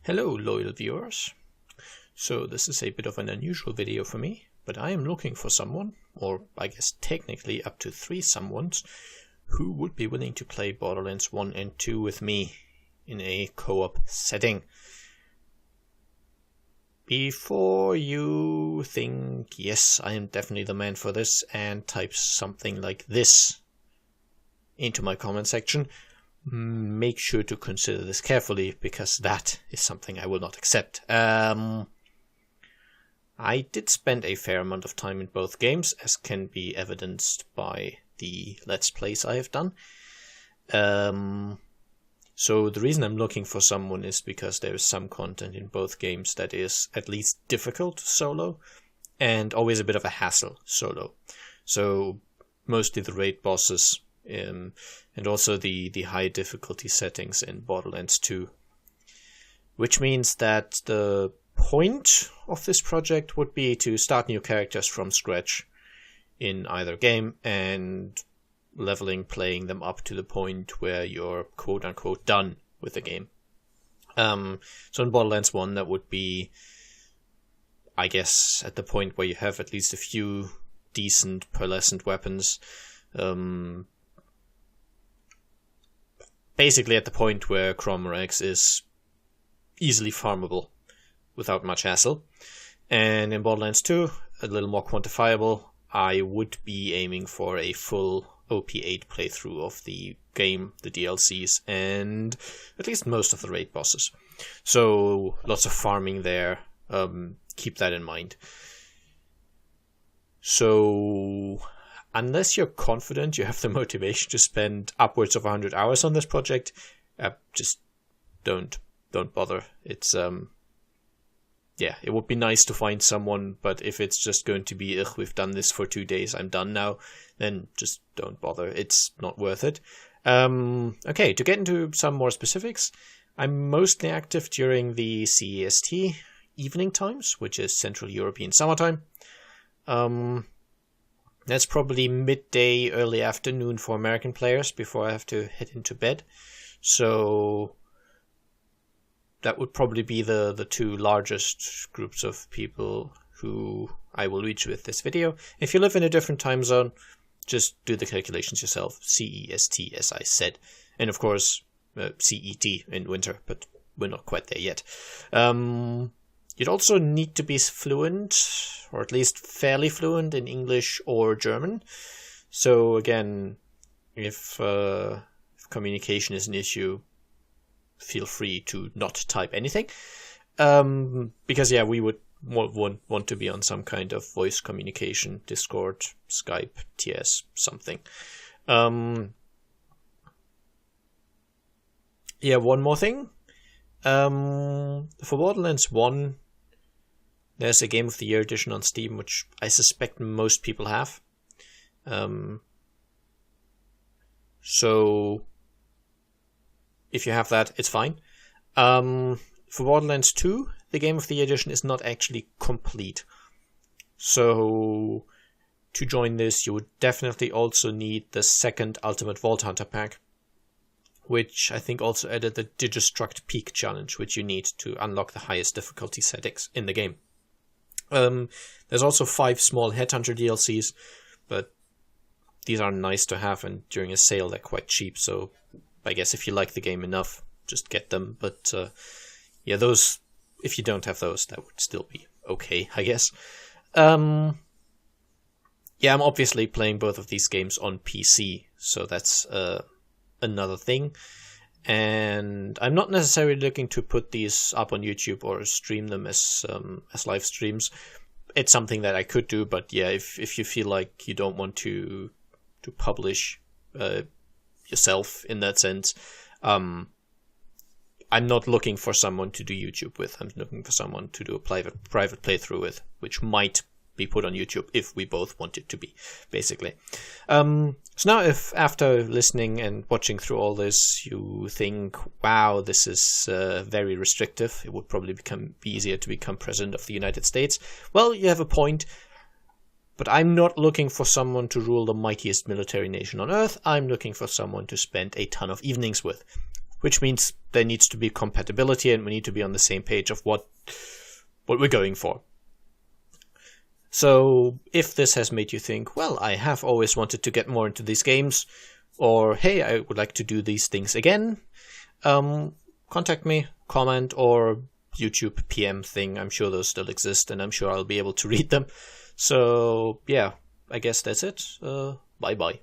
Hello loyal viewers. So this is a bit of an unusual video for me, but I am looking for someone, or I guess technically up to 3 someones, who would be willing to play Borderlands 1 and 2 with me in a co-op setting. Before you think, yes, I am definitely the man for this, and type something like this into my comment section, make sure to consider this carefully, because that is something I will not accept. I did spend a fair amount of time in both games, as can be evidenced by the Let's Plays I have done. So the reason I'm looking for someone is because there is some content in both games that is at least difficult solo, and always a bit of a hassle solo. So mostly the raid bosses, and also the high difficulty settings in Borderlands 2. Which means that the point of this project would be to start new characters from scratch in either game and playing them up to the point where you're quote-unquote done with the game. So in Borderlands 1 that would be, I guess, at the point where you have at least a few decent pearlescent weapons. Basically at the point where Chromorax is easily farmable without much hassle. And in Borderlands 2, a little more quantifiable, I would be aiming for a full OP8 playthrough of the game, the DLCs, and at least most of the raid bosses. So lots of farming there, keep that in mind. So unless you're confident you have the motivation to spend upwards of 100 hours on this project, just don't bother. It's yeah, it would be nice to find someone, but if it's just going to be, ugh, we've done this for 2 days, I'm done now, then just don't bother. It's not worth it. Okay, to get into some more specifics, I'm mostly active during the CEST evening times, which is Central European Summertime. That's probably midday, early afternoon for American players before I have to head into bed. So that would probably be the 2 largest groups of people who I will reach with this video. If you live in a different time zone, just do the calculations yourself. CEST, as I said. And of course, CET in winter, but we're not quite there yet. You'd also need to be fluent, or at least fairly fluent, in English or German. So again, if communication is an issue, feel free to not type anything. Because yeah, we would want to be on some kind of voice communication, Discord, Skype, TS, something. Yeah, one more thing. For Borderlands 1, there's a Game of the Year edition on Steam, which I suspect most people have. So if you have that, it's fine. For Borderlands 2, the Game of the Year edition is not actually complete. So to join this, you would definitely also need the second Ultimate Vault Hunter pack, which I think also added the Digistruct Peak challenge, which you need to unlock the highest difficulty settings in the game. There's also 5 small Headhunter DLCs, but these are nice to have, and during a sale they're quite cheap, so I guess if you like the game enough, just get them. But yeah, those, if you don't have those, that would still be okay, I guess. Yeah, I'm obviously playing both of these games on PC, so that's another thing. And I'm not necessarily looking to put these up on YouTube or stream them as live streams. It's something that I could do, but yeah, if you feel like you don't want to publish yourself in that sense, I'm not looking for someone to do YouTube with. I'm looking for someone to do a private playthrough with, which might be put on YouTube if we both want it to be, basically. So now, if after listening and watching through all this you think, wow, this is very restrictive, it would probably be easier to become president of the United States, well, you have a point. But I'm not looking for someone to rule the mightiest military nation on Earth. I'm looking for someone to spend a ton of evenings with which means there needs to be compatibility and we need to be on the same page of what we're going for. So if this has made you think, well, I have always wanted to get more into these games, or hey, I would like to do these things again, contact me, comment, or YouTube PM thing. I'm sure those still exist, and I'm sure I'll be able to read them. So yeah, I guess that's it. Bye bye.